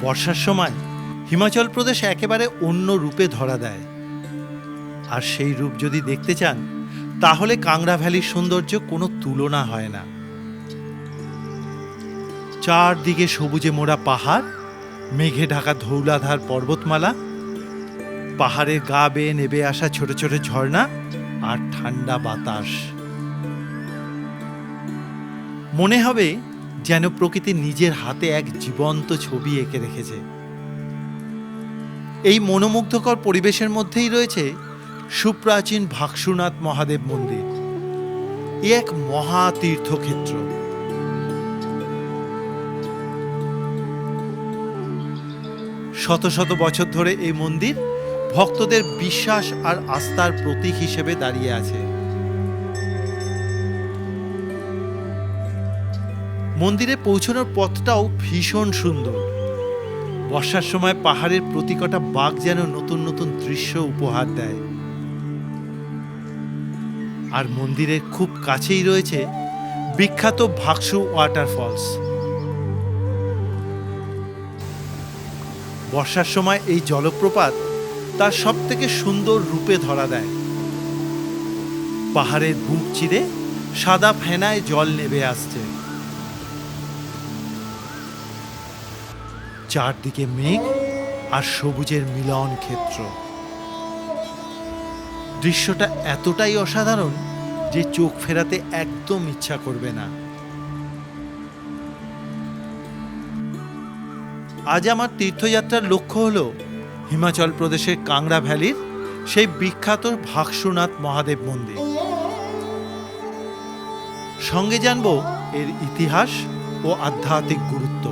বর্ষার সময় হিমাচল প্রদেশ একেবারে অন্য রূপে ধরা দেয়। আর সেই রূপ যদি দেখতে চান তাহলে কাংড়া ভ্যালির সৌন্দর্য কোনো তুলনা হয় না। চারদিকে সবুজে মোড়া পাহাড়, মেঘে ঢাকা ধৌলাধার পর্বতমালা, পাহাড়ের গা বেয়ে নেবে আসা ছোট ছোট ঝর্ণা আর ঠান্ডা বাতাস। মনে হবে যেন প্রকৃতি নিজের হাতে এক জীবন্ত ছবি এঁকে রেখেছে। এই মনোমুগ্ধকর পরিবেশের মধ্যেই রয়েছে সুপ্রাচীন ভাগশুনাথ মহাদেব মন্দির। এ এক মহা তীর্থক্ষেত্র। শত শত বছর ধরে এই মন্দির ভক্তদের বিশ্বাস আর আস্থার প্রতীক হিসেবে দাঁড়িয়ে আছে। মন্দিরে পৌঁছানোর পথটাও ভীষণ সুন্দর। বর্ষার সময় পাহাড়ের প্রতি কটা বাঁক যেন নতুন নতুন দৃশ্য উপহার দেয়। আর মন্দিরের খুব কাছেই রয়েছে বিখ্যাত ভাগসু ওয়াটারফলস। বর্ষার সময় এই জলপ্রপাত তার সব থেকে সুন্দর রূপে ধরা দেয়। পাহাড়ের বুক চিরে সাদা ফেনায় জল নেমে আসছে। চারদিকে মেঘ আর সবুজের মিলন ক্ষেত্র। দৃশ্যটা এতটাই অসাধারণ যে চোখ ফেরাতে একদম ইচ্ছা করবে না। আজ আমার তীর্থযাত্রার লক্ষ্য হল হিমাচল প্রদেশের কাংড়া ভ্যালির সেই বিখ্যাত ভাগশুনাথ মহাদেব মন্দির। সঙ্গে জানব এর ইতিহাস ও আধ্যাত্মিক গুরুত্ব,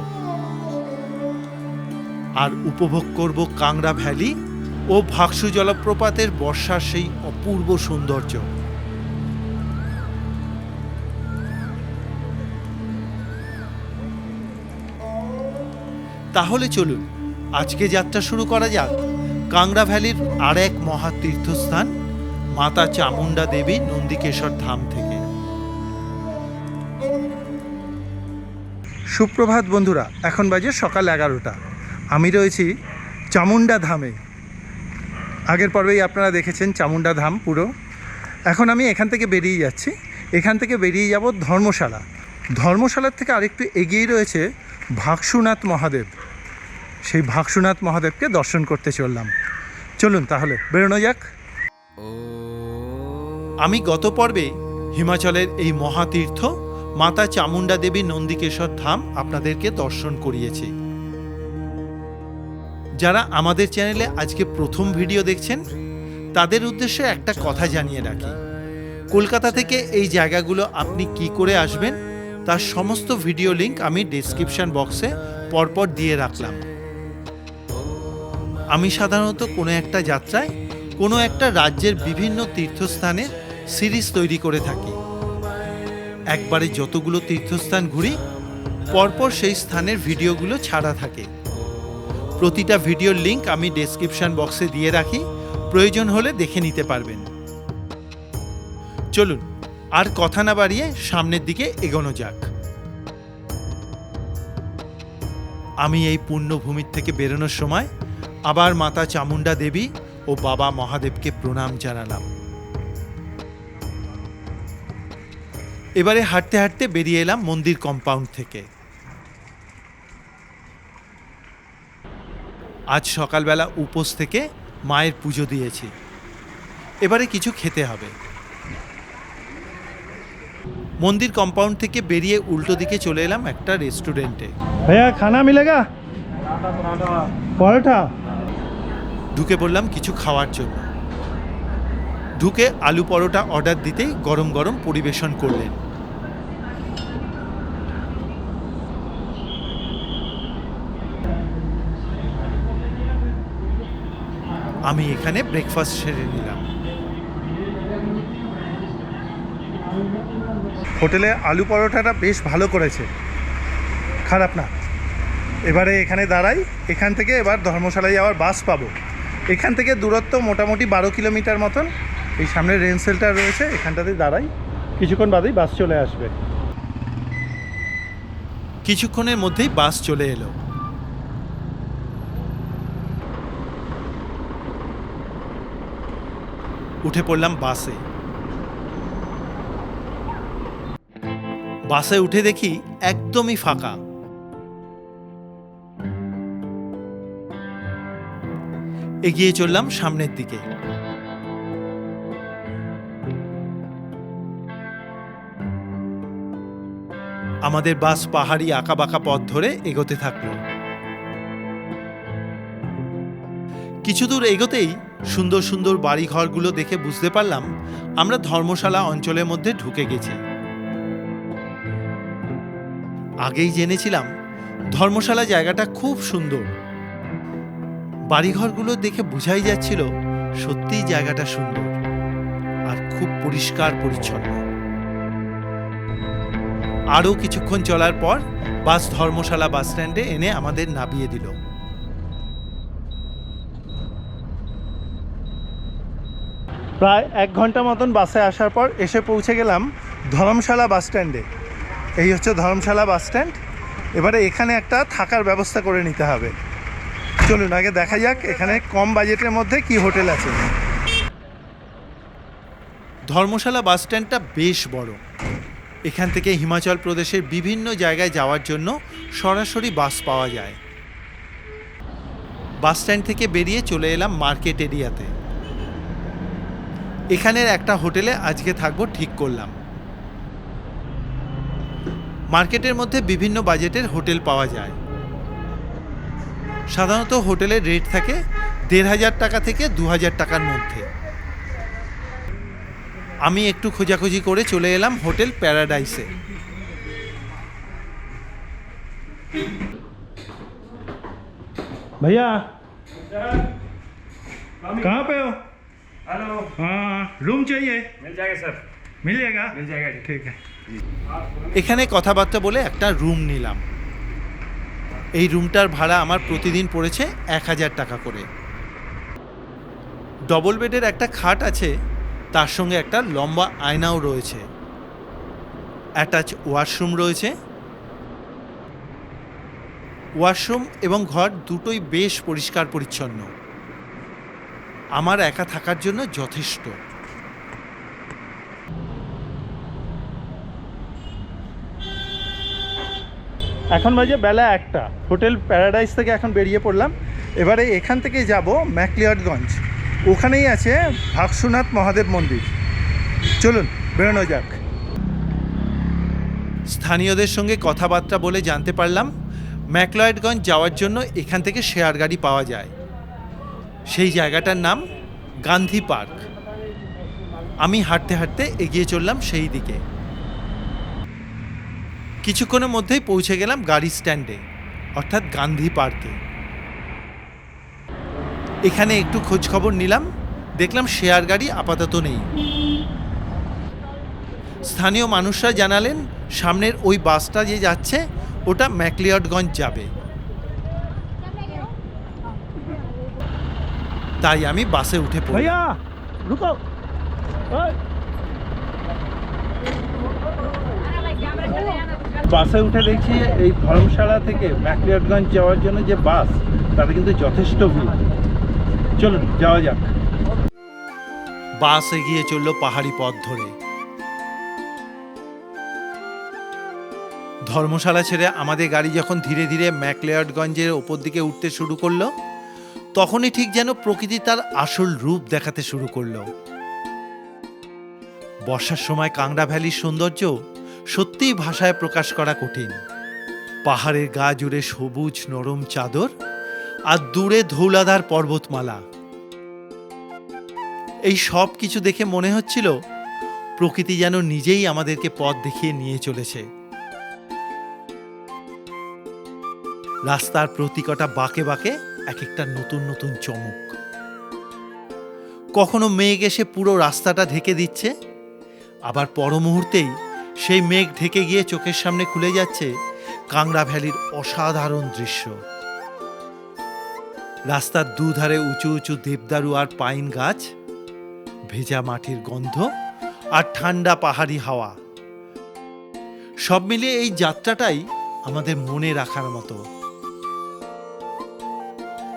আর উপভোগ করব কাংড়া ভ্যালি ও ভাগসু জলপ্রপাতের বর্ষার সেই অপূর্ব সৌন্দর্য। তাহলে চলুন আজকে যাত্রা শুরু করা যাক কাংড়া ভ্যালির আর এক মহা তীর্থস্থান মাতা চামুন্ডা দেবী নন্দিকেশ্বর ধাম থেকে। সুপ্রভাত বন্ধুরা, এখন বাজে সকাল 11টা। আমি রয়েছি চামুন্ডা ধামে। আগের পর্বেই আপনারা দেখেছেন চামুন্ডা ধাম পুরো। এখন আমি এখান থেকে বেরিয়ে যাচ্ছি। এখান থেকে বেরিয়ে যাব ধর্মশালা। ধর্মশালার থেকে আরেকটু এগিয়েই রয়েছে ভাগশুনাথ মহাদেব। সেই ভাগশুনাথ মহাদেবকে দর্শন করতে চললাম। চলুন তাহলে বেরোনো যাক। আমি গত পর্বে হিমাচলের এই মহাতীর্থ মাতা চামুন্ডা দেবী নন্দিকেশ্বর ধাম আপনাদেরকে দর্শন করিয়েছি। যারা আমাদের চ্যানেলে আজকে প্রথম ভিডিও দেখছেন তাদের উদ্দেশ্যে একটা কথা জানিয়ে রাখি। কলকাতা থেকে এই জায়গাগুলো আপনি কি করে আসবেন তার সমস্ত ভিডিও লিংক আমি ডেসক্রিপশন বক্সে পরপর দিয়ে রাখলাম। আমি সাধারণত কোনো একটা যাত্রায় কোনো একটা রাজ্যের বিভিন্ন তীর্থস্থানের সিরিজ তৈরি করে থাকি। একবারে যতগুলো তীর্থস্থান ঘুরি পরপর সেই স্থানের ভিডিওগুলো ছাড়া থাকে। প্রতিটা ভিডিওর লিংক আমি ডেসক্রিপশন বক্সে দিয়ে রাখি, প্রয়োজন হলে দেখে নিতে পারবেন। চলুন আর কথা না বাড়িয়ে সামনের দিকে এগোনো যাক। আমি এই পুণ্যভূমির থেকে বেরোনোর সময় আবার মাতা চামুন্ডা দেবী ও বাবা মহাদেবকে প্রণাম জানালাম। এবারে হাঁটতে হাঁটতে বেরিয়ে এলাম মন্দির কম্পাউন্ড থেকে। আজ সকালবেলা উপোস থেকে মায়ের পুজো দিয়েছি। এবারে কিছু খেতে হবে। মন্দির কম্পাউন্ড থেকে বেরিয়ে উল্টো দিকে চলে এলাম একটা রেস্টুরেন্টে। ভাইয়া খানা মিলেগা? পরোটা। ঢুকে পড়লাম কিছু খাওয়ার জন্য। ঢুকে আলু পরোটা অর্ডার দিতেই গরম গরম পরিবেশন করলেন। আমি এখানে ব্রেকফাস্ট সেরে নিলাম। হোটেলে আলু পরোটাটা বেশ ভালো করেছে, খারাপ না। এবারে এখানে দাঁড়াই। এখান থেকে এবার ধর্মশালায় যাওয়ার বাস পাবো। এখান থেকে দূরত্ব মোটামুটি 12 কিলোমিটার মতন। এই সামনে রেন শেল্টার রয়েছে, এখানটাতে দাঁড়াই। কিছুক্ষণ বাদেই বাস চলে আসবে। কিছুক্ষণের মধ্যেই বাস চলে এলো। উঠে পড়লাম বাসে। বাসে উঠে দেখি একদমই ফাঁকা। এগিয়ে চললাম সামনের দিকে। আমাদের বাস পাহাড়ি আঁকাবাঁকা পথ ধরে এগোতে থাকলো। কিছু দূর এগোতেই সুন্দর সুন্দর বাড়ি ঘরগুলো দেখে বুঝতে পারলাম আমরা ধর্মশালা অঞ্চলের মধ্যে ঢুকে গেছি। আগেই জেনেছিলাম ধর্মশালা জায়গাটা খুব সুন্দর। বাড়িঘরগুলো দেখে বোঝাই যাচ্ছিল সত্যিই জায়গাটা সুন্দর আর খুব পরিষ্কার পরিচ্ছন্ন। আরও কিছুক্ষণ চলার পর বাস ধর্মশালা বাস স্ট্যান্ডে এনে আমাদের নামিয়ে দিল। প্রায় 1 ঘন্টা মতন বাসে আসার পর এসে পৌঁছে গেলাম ধর্মশালা বাস স্ট্যান্ডে। এই হচ্ছে ধর্মশালা বাস স্ট্যান্ড। এবারে এখানে একটা থাকার ব্যবস্থা করে নিতে হবে। চলুন আগে দেখা যাক এখানে কম বাজেটের মধ্যে কি হোটেল আছে। ধর্মশালা বাস স্ট্যান্ডটা বেশ বড়। এখান থেকে হিমাচল প্রদেশের বিভিন্ন জায়গায় যাওয়ার জন্য সরাসরি বাস পাওয়া যায়। বাস স্ট্যান্ড থেকে বেরিয়ে চলে এলাম মার্কেট এরিয়াতে। এখানের একটা হোটেলে আজকে থাকবো ঠিক করলাম। মার্কেটের মধ্যে বিভিন্ন বাজেটের হোটেল পাওয়া যায়। সাধারণত হোটেলের রেট থাকে 1,500 টাকা থেকে 2,000 টাকার মধ্যে। আমি একটু খোঁজাখুঁজি করে চলে এলাম হোটেল প্যারাডাইসে। भैया कहाँ पे हो? हेलो। हाँ, रूम चाहिए? मिल जाएगा सर। मिल जाएगा? मिल जाएगा जी। ঠিক আছে। এখানে কথাবার্তা বলে একটা রুম নিলাম। এই রুমটার ভাড়া আমার প্রতিদিন পড়েছে 1,000 টাকা করে। ডবল বেডের একটা খাট আছে, তার সঙ্গে একটা লম্বা আয়নাও রয়েছে। অ্যাটাচ ওয়াশরুম রয়েছে। ওয়াশরুম এবং ঘর দুটোই বেশ পরিষ্কার পরিচ্ছন্ন। আমার একা থাকার জন্য যথেষ্ট। এখন বাজে বেলা 1টা। হোটেল প্যারাডাইস থেকে এখন বেরিয়ে পড়লাম। এবারে এখান থেকে যাব ম্যাকলিয়ডগঞ্জ। ওখানেই আছে ভাগসুনাথ মহাদেব মন্দির। চলুন বেরোনো যাক। স্থানীয়দের সঙ্গে কথাবার্তা বলে জানতে পারলাম ম্যাকলিয়ডগঞ্জ যাওয়ার জন্য এখান থেকে শেয়ার গাড়ি পাওয়া যায়। সেই জায়গাটার নাম গান্ধী পার্ক। আমি হাঁটতে হাঁটতে এগিয়ে চললাম সেই দিকে। কিছুক্ষণের মধ্যেই পৌঁছে গেলাম গাড়ি স্ট্যান্ডে, অর্থাৎ গান্ধী পার্কে। এখানে একটু খোঁজ খবর নিলাম, দেখলাম শেয়ার গাড়ি আপাতত নেই। স্থানীয় মানুষরা জানালেন সামনের ওই বাসটা যে যাচ্ছে ওটা ম্যাকলিয়ডগঞ্জ যাবে। তাই আমি বাসে উঠে পড়ি। বাসে উঠে দেখছি এই ধর্মশালা থেকে ম্যাকলিয়ডগঞ্জ যাওয়ার জন্য যে বাস, তাতে কিন্তু যথেষ্ট ভিড়। চলুন যাওয়া যাক। বাস এগিয়ে চলল পাহাড়ি পথ ধরে। ধর্মশালা ছেড়ে আমাদের গাড়ি যখন ধীরে ধীরে ম্যাকলিয়ডগঞ্জের ওপর দিকে উঠতে শুরু করলো, তখনই ঠিক যেন প্রকৃতি তার আসল রূপ দেখাতে শুরু করলো। বর্ষার সময় কাংড়া ভ্যালির সৌন্দর্য সত্যিই ভাষায় প্রকাশ করা কঠিন। পাহাড়ের গা জুড়ে সবুজ নরম চাদর আর দূরে ধৌলাধার পর্বতমালা। এই সব কিছু দেখে মনে হচ্ছিল প্রকৃতি যেন নিজেই আমাদেরকে পথ দেখিয়ে নিয়ে চলেছে। রাস্তার প্রতিকটা বাঁকে বাঁকে এক একটা নতুন নতুন চমক। কখনো মেঘ এসে পুরো রাস্তাটা ঢেকে দিচ্ছে, আবার পর মুহূর্তেই সেই মেঘ ঢেকে গিয়ে চোখের সামনে খুলে যাচ্ছে কাংড়া ভ্যালির অসাধারণ দৃশ্য। রাস্তার দুধারে উঁচু উঁচু দেবদারু আর পাইন গাছ, ভেজা মাটির গন্ধ আর ঠান্ডা পাহাড়ি হাওয়া, সব মিলিয়ে এই যাত্রাটাই আমাদের মনে রাখার মতো।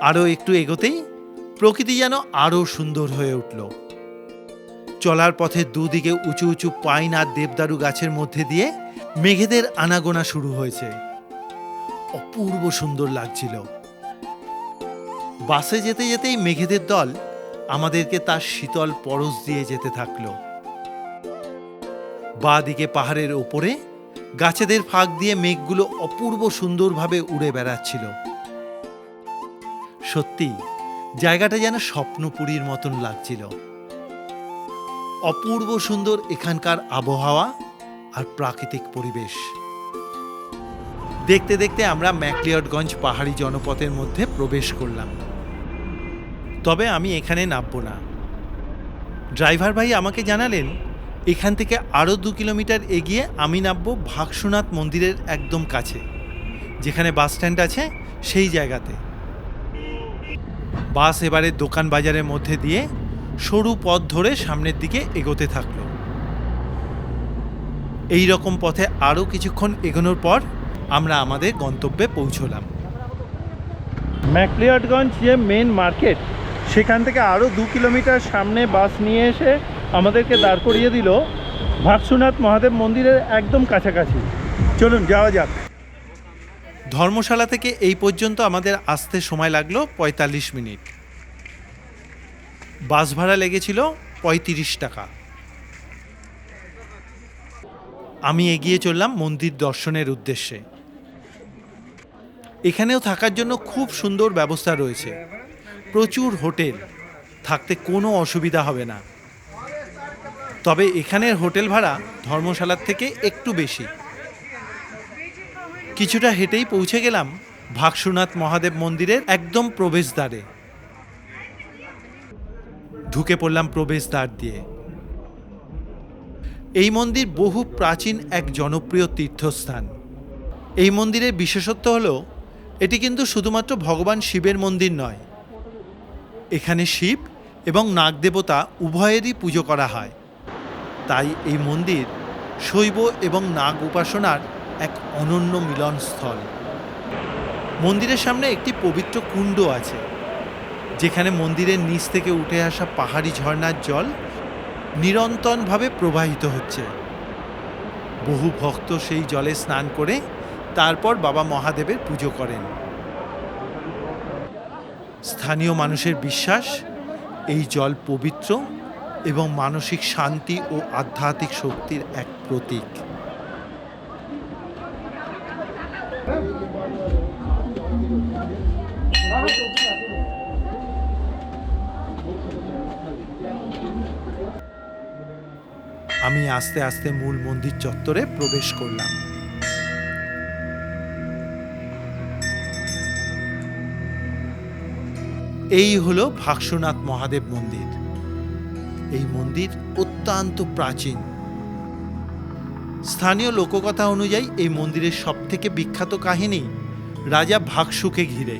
আরও একটু এগোতেই প্রকৃতি যেন আরও সুন্দর হয়ে উঠল। চলার পথে দুদিকে উঁচু উঁচু পাইন আর দেবদারু গাছের মধ্যে দিয়ে মেঘেদের আনাগোনা শুরু হয়েছে। অপূর্ব সুন্দর লাগছিল। বাসে যেতে যেতেই মেঘেদের দল আমাদেরকে তার শীতল পরশ দিয়ে যেতে থাকলো। বাঁ দিকে পাহাড়ের ওপরে গাছেদের ফাঁক দিয়ে মেঘগুলো অপূর্ব সুন্দরভাবে উড়ে বেড়াচ্ছিল। সত্যি জায়গাটা যেন স্বপ্নপুরীর মতন লাগছিল। অপূর্ব সুন্দর এখানকার আবহাওয়া আর প্রাকৃতিক পরিবেশ। দেখতে দেখতে আমরা ম্যাকলিয়ডগঞ্জ পাহাড়ি জনপথের মধ্যে প্রবেশ করলাম। তবে আমি এখানে নামবো না। ড্রাইভার ভাই আমাকে জানালেন এখান থেকে আরও 2 কিলোমিটার এগিয়ে আমি নামবো ভাগসুনাথ মন্দিরের একদম কাছে, যেখানে বাস স্ট্যান্ড আছে সেই জায়গাতে। বাস এবারে দোকান বাজারের মধ্যে দিয়ে সরু পথ ধরে সামনের দিকে এগোতে থাকলো। এই রকম পথে আরও কিছুক্ষণ এগোনোর পর আমরা আমাদের গন্তব্যে পৌঁছলাম। ম্যাকলিয়ডগঞ্জ যে মেন মার্কেট, সেখান থেকে আরও 2 কিলোমিটার সামনে বাস নিয়ে এসে আমাদেরকে দাঁড় করিয়ে দিল ভাগসুনাথ মহাদেব মন্দিরের একদম কাছাকাছি। চলুন যাওয়া যাক। ধর্মশালা থেকে এই পর্যন্ত আমাদের আসতে সময় লাগলো 45 মিনিট। বাস ভাড়া লেগেছিল 35 টাকা। আমি এগিয়ে চললাম মন্দির দর্শনের উদ্দেশ্যে। এখানেও থাকার জন্য খুব সুন্দর ব্যবস্থা রয়েছে, প্রচুর হোটেল, থাকতে কোনো অসুবিধা হবে না। তবে এখানের হোটেল ভাড়া ধর্মশালার থেকে একটু বেশি। কিছুটা হেঁটেই পৌঁছে গেলাম ভাগসুনাথ মহাদেব মন্দিরের একদম প্রবেশদ্বারে। ঢুকে পড়লাম প্রবেশদ্বার দিয়ে। এই মন্দির বহু প্রাচীন এক জনপ্রিয় তীর্থস্থান। এই মন্দিরের বিশেষত্ব হলো এটি কিন্তু শুধুমাত্র ভগবান শিবের মন্দির নয়, এখানে শিব এবং নাগদেবতা উভয়েরই পুজো করা হয়। তাই এই মন্দির শৈব এবং নাগ উপাসনার এক অনন্য মিলনস্থল। মন্দিরের সামনে একটি পবিত্র কুণ্ড আছে, যেখানে মন্দিরের নিচ থেকে উঠে আসা পাহাড়ি ঝর্ণার জল নিরন্তরভাবে প্রবাহিত হচ্ছে। বহু ভক্ত সেই জলে স্নান করে তারপর বাবা মহাদেবের পুজো করেন। স্থানীয় মানুষের বিশ্বাস এই জল পবিত্র এবং মানসিক শান্তি ও আধ্যাত্মিক শক্তির এক প্রতীক। আমি আস্তে আস্তে মূল মন্দির চত্বরে প্রবেশ করলাম। এই হলো ভাগসুনাথ মহাদেব মন্দির। এই মন্দির অত্যন্ত প্রাচীন। স্থানীয় লোককথা অনুযায়ী এই মন্দিরের সবথেকে বিখ্যাত কাহিনী রাজা ভাগসুকে ঘিরে।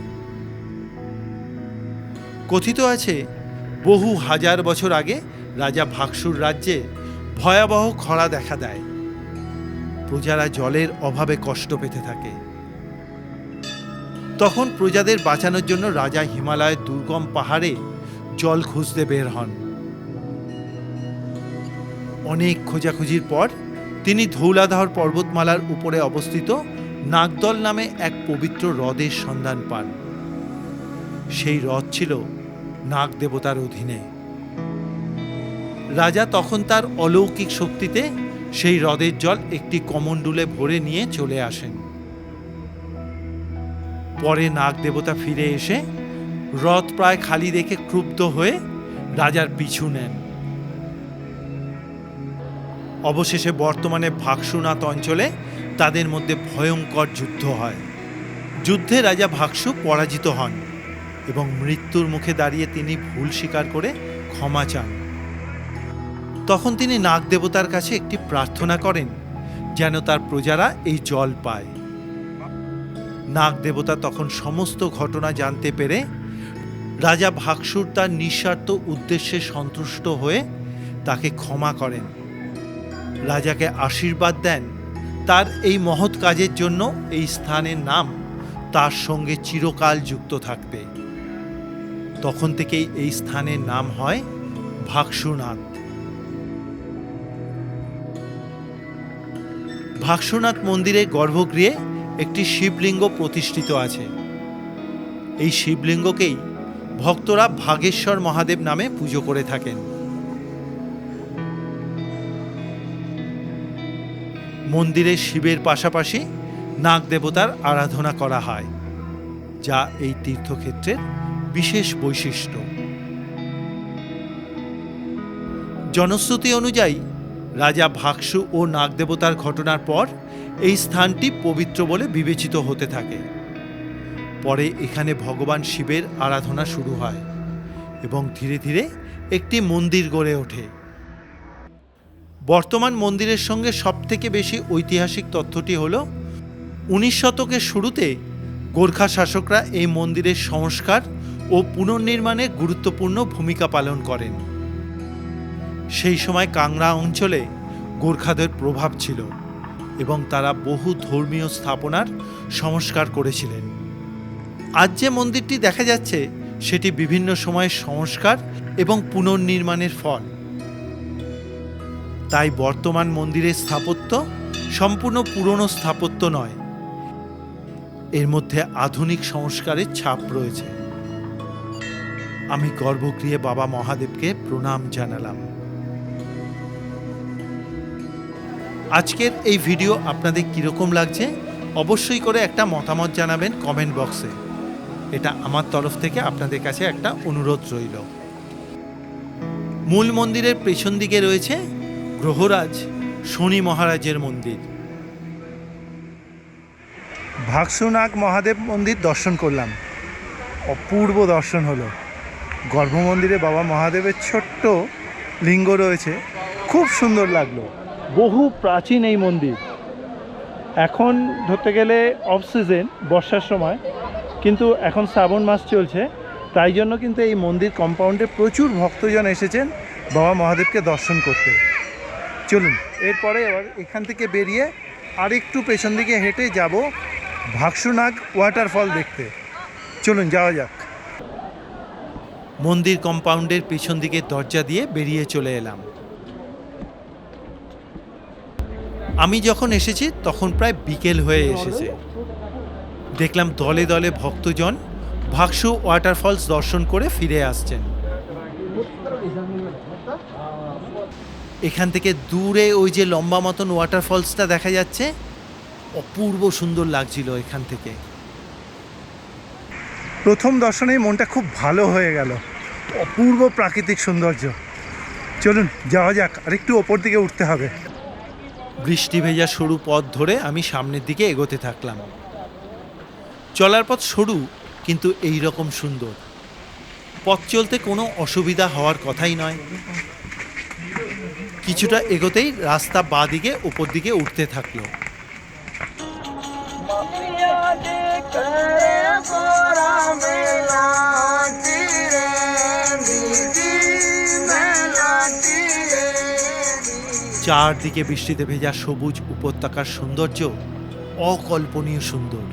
কথিত আছে বহু হাজার বছর আগে রাজা ভাগসুর রাজ্যে ভয়াবহ খরা দেখা দেয়। প্রজারা জলের অভাবে কষ্ট পেতে থাকে। তখন প্রজাদের বাঁচানোর জন্য রাজা হিমালয়ের দুর্গম পাহাড়ে জল খুঁজতে বের হন। অনেক খোঁজাখুঁজির পর তিনি ধৌলাধর পর্বতমালার উপরে অবস্থিত নাগদল নামে এক পবিত্র হ্রদের সন্ধান পান। সেই হ্রদ ছিল নাগ দেবতার অধীনে। রাজা তখন তার অলৌকিক শক্তিতে সেই হ্রদের জল একটি কমণ্ডুলে ভরে নিয়ে চলে আসেন। পরে নাগ দেবতা ফিরে এসে হ্রদ প্রায় খালি দেখে ক্রুব্ধ হয়ে রাজার পিছু নেন। অবশেষে বর্তমানে ভাগসুনাথ অঞ্চলে তাদের মধ্যে ভয়ঙ্কর যুদ্ধ হয়। যুদ্ধে রাজা ভাগসু পরাজিত হন এবং মৃত্যুর মুখে দাঁড়িয়ে তিনি ভুল স্বীকার করে ক্ষমা চান। তখন তিনি নাগ দেবতার কাছে একটি প্রার্থনা করেন যেন তার প্রজারা এই জল পায়। নাগ দেবতা তখন সমস্ত ঘটনা জানতে পেরে রাজা ভাগসুর তার নিঃস্বার্থ উদ্দেশ্যে সন্তুষ্ট হয়ে তাকে ক্ষমা করেন। রাজাকে আশীর্বাদ দেন তার এই মহৎ কাজের জন্য এই স্থানের নাম তার সঙ্গে চিরকাল যুক্ত থাকবে। তখন থেকেই এই স্থানের নাম হয় ভাগসুনাথ। ভাগসুনাথ মন্দিরের গর্ভগৃহে একটি শিবলিঙ্গ প্রতিষ্ঠিত আছে। এই শিবলিঙ্গকেই ভক্তরা ভাগেশ্বর মহাদেব নামে পুজো করে থাকেন। মন্দিরে শিবের পাশাপাশি নাগ দেবতার আরাধনা করা হয়, যা এই তীর্থক্ষেত্রের বিশেষ বৈশিষ্ট্য। জনশ্রুতি অনুযায়ী রাজা ভাগসু ও নাগ দেবতার ঘটনার পর এই স্থানটি পবিত্র বলে বিবেচিত হতে থাকে। পরে এখানে ভগবান শিবের আরাধনা শুরু হয় এবং ধীরে ধীরে একটি মন্দির গড়ে ওঠে। বর্তমান মন্দিরের সঙ্গে সবথেকে বেশি ঐতিহাসিক তথ্যটি হল 19 শতকের শুরুতে গোর্খা শাসকরা এই মন্দিরের সংস্কার ও পুনর্নির্মাণে গুরুত্বপূর্ণ ভূমিকা পালন করেন। সেই সময় কাংড়া অঞ্চলে গোর্খাদের প্রভাব ছিল এবং তারা বহু ধর্মীয় স্থাপনার সংস্কার করেছিলেন। আজ যে মন্দিরটি দেখা যাচ্ছে সেটি বিভিন্ন সময়ের সংস্কার এবং পুনর্নির্মাণের ফল। তাই বর্তমান মন্দিরের স্থাপত্য সম্পূর্ণ পুরনো স্থাপত্য নয়, এর মধ্যে আধুনিক সংস্কারের ছাপ রয়েছে। আমি গর্ভগৃহে বাবা মহাদেবকে প্রণাম জানালাম। আজকের এই ভিডিও আপনাদের কীরকম লাগছে অবশ্যই করে একটা মতামত জানাবেন কমেন্ট বক্সে। এটা আমার তরফ থেকে আপনাদের কাছে একটা অনুরোধ রইল। মূল মন্দিরের পেছন দিকে রয়েছে গ্রহরাজ শনি মহারাজের মন্দির। ভাগসুনাগ মহাদেব মন্দির দর্শন করলাম, অপূর্ব দর্শন হলো। গর্ভমন্দিরে বাবা মহাদেবের ছোট্ট লিঙ্গ রয়েছে, খুব সুন্দর লাগলো। বহু প্রাচীন এই মন্দির। এখন ধরতে গেলে অফ সিজন, বর্ষার সময়, কিন্তু এখন শ্রাবণ মাস চলছে, তাই জন্য কিন্তু এই মন্দির কম্পাউন্ডে প্রচুর ভক্তজন এসেছেন বাবা মহাদেবকে দর্শন করতে। চলুন এরপরে এবার এখান থেকে বেরিয়ে আরেকটু পেছন দিকে হেঁটে যাব ভাগসুনাগ ওয়াটারফল দেখতে। চলুন যাওয়া যাক। মন্দির কম্পাউন্ডের পেছন দিকে দরজা দিয়ে বেরিয়ে চলে এলাম। আমি যখন এসেছি তখন প্রায় বিকেল হয়ে এসেছে। দেখলাম দলে দলে ভক্তজন ভাগসু ওয়াটারফলস দর্শন করে ফিরে আসছেন। এখান থেকে দূরে ওই যে লম্বা মতন ওয়াটারফলসটা দেখা যাচ্ছে, অপূর্ব সুন্দর লাগছিল এখান থেকে। প্রথম দর্শনেই মনটা খুব ভালো হয়ে গেল, অপূর্ব প্রাকৃতিক সৌন্দর্য। চলুন যাওয়া যাক, আর একটু ওপর দিকে উঠতে হবে। বৃষ্টি ভেজা সরু পথ ধরে আমি সামনের দিকে এগোতে থাকলাম। চলার পথ সরু কিন্তু এই রকম সুন্দর, পথ চলতে কোনো অসুবিধা হওয়ার কথাই নয়। কিছুটা এগোতেই রাস্তা বাঁ দিকে ওপর দিকে উঠতে থাকলো। চারদিকে বৃষ্টিতে ভেজা সবুজ উপত্যকার সৌন্দর্য অকল্পনীয় সুন্দর।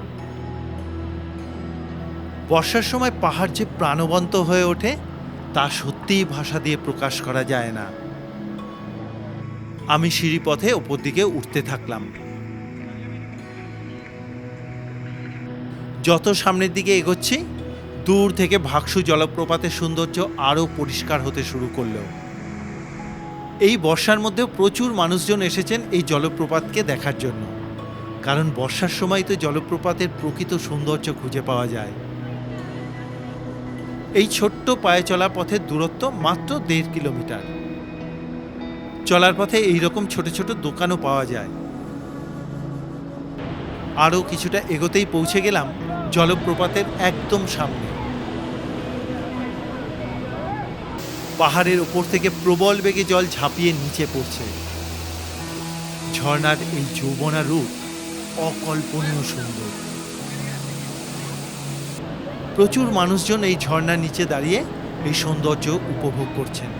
বর্ষার সময় পাহাড় যে প্রাণবন্ত হয়ে ওঠে তা সত্যিই ভাষা দিয়ে প্রকাশ করা যায় না। আমি সিঁড়িপথে ওপর দিকে উঠতে থাকলাম। যত সামনের দিকে এগোচ্ছি দূর থেকে ভাগসু জলপ্রপাতের সৌন্দর্য আরও পরিষ্কার হতে শুরু করলো। এই বর্ষার মধ্যেও প্রচুর মানুষজন এসেছেন এই জলপ্রপাতকে দেখার জন্য, কারণ বর্ষার সময় তো জলপ্রপাতের প্রকৃত সৌন্দর্য খুঁজে পাওয়া যায়। এই ছোট্ট পায়ে চলা পথের দূরত্ব মাত্র 1.5 কিলোমিটার। চলার পথে এইরকম ছোট ছোট দোকানও পাওয়া যায়। আরও কিছুটা এগোতেই পৌঁছে গেলাম জলপ্রপাতের একদম সামনে। পাহাড়ের ওপর থেকে প্রবল বেগে জল ঝাঁপিয়ে নিচে পড়ছে। ঝর্ণার এই যৌবনা রূপ অকল্পনীয় সুন্দর। প্রচুর মানুষজন এই ঝর্ণার নিচে দাঁড়িয়ে এই সৌন্দর্য উপভোগ করছেন।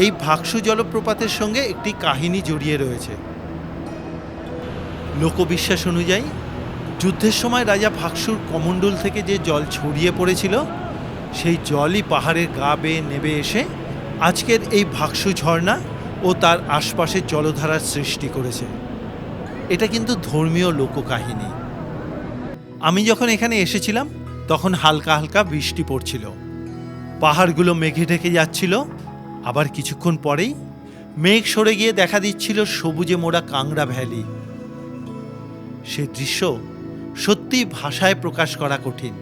এই ভাগসু জলপ্রপাতের সঙ্গে একটি কাহিনী জড়িয়ে রয়েছে। লোকবিশ্বাস অনুযায়ী যুদ্ধের সময় রাজা ভাগসুর কমণ্ডল থেকে যে জল ছড়িয়ে পড়েছিল সেই জলই পাহাড়ের গা বেয়ে নেমে এসে আজকের এই ভাগসু ঝর্ণা ও তার আশপাশে জলধারার সৃষ্টি করেছে। এটা কিন্তু ধর্মীয় লোককাহিনী। আমি যখন এখানে এসেছিলাম তখন হালকা হালকা বৃষ্টি পড়ছিল, পাহাড়গুলো মেঘে ঢেকে যাচ্ছিল, আবার কিছুক্ষণ পরেই মেঘ সরে গিয়ে দেখা দিচ্ছিল সবুজে মোড়া কাংড়া ভ্যালি। সে দৃশ্য সত্যি ভাষায় প্রকাশ করা কঠিন।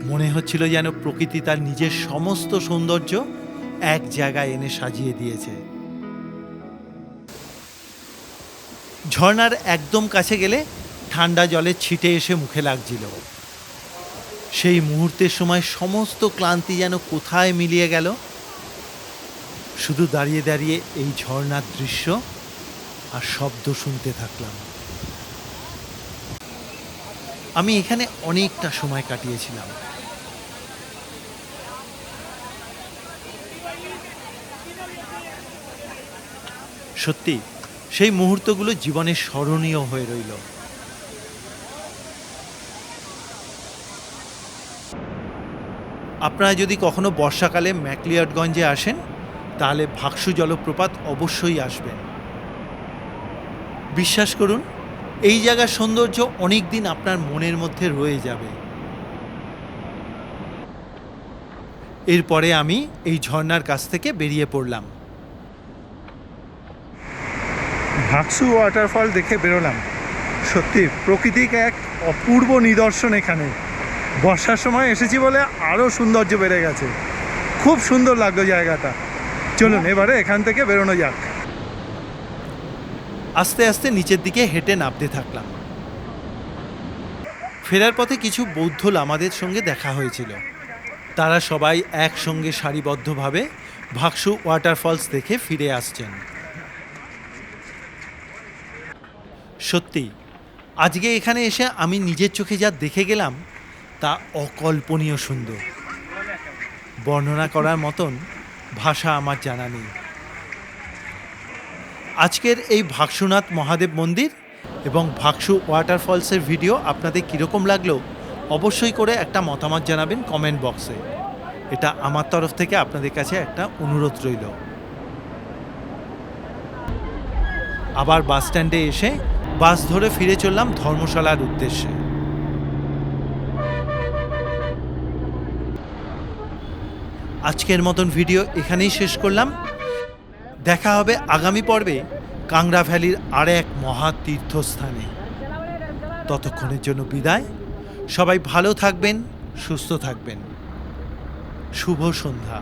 মনে হচ্ছিল যেন প্রকৃতি তার নিজের সমস্ত সৌন্দর্য এক জায়গায় এনে সাজিয়ে দিয়েছে। ঝর্ণার একদম কাছে গেলে ঠান্ডা জলের ছিটে এসে মুখে লাগছিল। সেই মুহূর্তের সময় সমস্ত ক্লান্তি যেন কোথায় মিলিয়ে গেল। শুধু দাঁড়িয়ে দাঁড়িয়ে এই ঝর্ণার দৃশ্য আর শব্দ শুনতে থাকলাম। আমি এখানে অনেকটা সময় কাটিয়েছিলাম। সত্যি সেই মুহূর্তগুলো জীবনের স্মরণীয় হয়ে রইল। আপনারা যদি কখনো বর্ষাকালে ম্যাকলিয়ডগঞ্জে আসেন তাহলে ভাকসু জলপ্রপাত অবশ্যই আসবেন। বিশ্বাস করুন, এই জায়গার সৌন্দর্য অনেক দিন আপনার মনের মধ্যে রয়ে যাবে। এরপরে আমি এই ঝর্ণার কাছ থেকে বেরিয়ে পড়লাম। ভাকসু ওয়াটারফল দেখে বেরোলাম। সত্যি প্রকৃতির এক অপূর্ব নিদর্শন এখানে। বর্ষার সময় এসেছি বলে আরও সৌন্দর্য বেড়ে গেছে। খুব সুন্দর লাগলো জায়গাটা। চলুন এবারে এখান থেকে বেরোনো যাক। আস্তে আস্তে নিচের দিকে হেঁটে নামতে থাকলাম। ফেরার পথে কিছু বৌদ্ধ লামাদের সঙ্গে দেখা হয়েছিল। তারা সবাই একসঙ্গে সারিবদ্ধভাবে ভাকসু ওয়াটারফলস দেখে ফিরে আসছেন। সত্যি আজকে এখানে এসে আমি নিজের চোখে যা দেখে গেলাম তা অকল্পনীয় সুন্দর। বর্ণনা করার মতন ভাষা আমার জানা নেই। আজকের এই ভাকসুনাথ মহাদেব মন্দির এবং ভাকসু ওয়াটারফলসের ভিডিও আপনাদের কীরকম লাগলো অবশ্যই করে একটা মতামত জানাবেন কমেন্ট বক্সে। এটা আমার তরফ থেকে আপনাদের কাছে একটা অনুরোধ রইল। আবার বাস স্ট্যান্ডে এসে বাস ধরে ফিরে চললাম ধর্মশালার উদ্দেশ্যে। আজকের মতন ভিডিও এখানেই শেষ করলাম। দেখা হবে আগামী পর্বে কাংড়া ভ্যালির আর এক মহা তীর্থস্থানে। ততক্ষণের জন্য বিদায়। সবাই ভালো থাকবেন, সুস্থ থাকবেন। শুভ সন্ধ্যা।